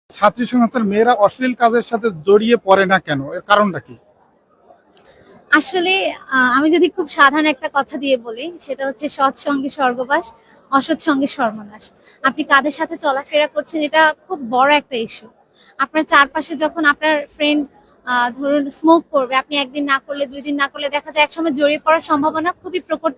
ছাত্রী সংস্থার মেয়েরা অশ্লীল কাজের সাথে জড়িয়ে পড়ে না কেন? এর কারণটা কি? আসলে আমি যদি খুব সাধারণ একটা কথা দিয়ে বলি, সেটা হচ্ছে সৎ সঙ্গে স্বর্গবাস, অসৎ সঙ্গে সর্বনাশ। আপনি কাদের সাথে চলাফেরা করছেন, এটা খুব বড় একটা ইস্যু। আপনার চারপাশে যখন আপনার ফ্রেন্ড ধরুন স্মোক করবে, আপনি একদিন না করলে, 2 দিন না করলে, দেখা যায় একসময় জড়িয়ে পড়ার সম্ভাবনা খুবই প্রকট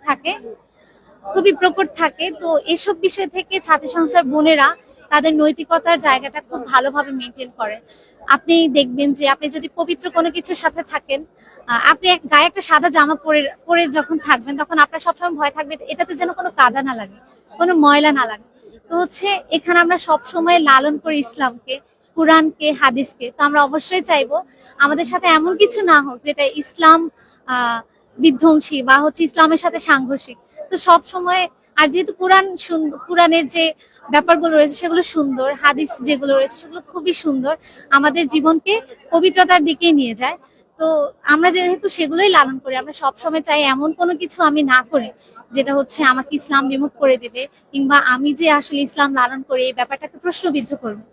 থাকে। তো এসব বিষয় থেকে ছাত্র সংস্থার বোনেরা তাদের নৈতিকতার জায়গাটা খুব ভালোভাবে মেনটেন করে। আপনি দেখবেন যে আপনি যদি পবিত্র কোনো কিছুর সাথে থাকেন, আপনি গায়ে একটা সাদা জামা পরে পরে যখন থাকবেন, তখন আপনার সবসময় ভয় থাকবে এটাতে যেন কোনো কাদা না লাগে, কোনো ময়লা না লাগে। তো হচ্ছে এখানে আমরা সবসময় লালন করি ইসলামকে, কোরআনকে, হাদিসকে। তো আমরা অবশ্যই চাইবো আমাদের সাথে এমন কিছু না হোক যেটা ইসলাম আহ বিধ্বংসী বা হচ্ছে ইসলামের সাথে সাংঘর্ষিক। তো সব সময়, আর যেহেতু কোরআনের যে ব্যাপারগুলো রয়েছে সেগুলো সুন্দর, হাদিস যেগুলো রয়েছে সেগুলো খুবই সুন্দর, আমাদের জীবনকে পবিত্রতার দিকে নিয়ে যায়। তো আমরা যেহেতু সেগুলোই লালন করি, আমরা সব সময় চাই এমন কোনো কিছু আমি না করি যেটা হচ্ছে আমাকে ইসলাম বিমুখ করে দেবে, কিংবা আমি যে আসলে ইসলাম লালন করি এই ব্যাপারটাকে প্রশ্নবিদ্ধ করবে।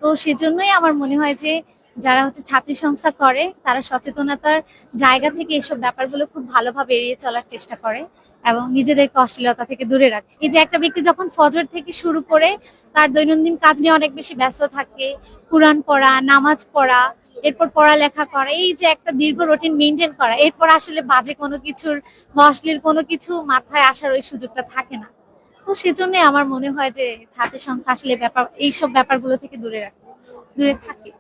তো সেজন্যই আমার মনে হয় যে যারা হচ্ছে ছাত্রী সংস্থা করে তারা সচেতনতার জায়গা থেকে এসব ব্যাপারগুলো খুব ভালোভাবে এড়িয়ে চলার চেষ্টা করে এবং নিজেদেরকে অশ্লীলতা থেকে দূরে রাখে। এই যে একটা ব্যক্তি যখন ফজর থেকে শুরু করে তার দৈনন্দিন কাজ নিয়ে অনেক বেশি ব্যস্ত থাকে, কোরআন পড়া, নামাজ পড়া, এরপর পড়ালেখা করা, এই যে একটা দীর্ঘ রুটিন মেনটেন করা, এরপর আসলে বাজে কোনো কিছুর বা অশ্লীল কোনো কিছু মাথায় আসার ওই সুযোগটা থাকে না। তো সেজন্য আমার মনে হয় যে ছাত্র সংস্থা আসলে এইসব ব্যাপারগুলো থেকে দূরে থাকে।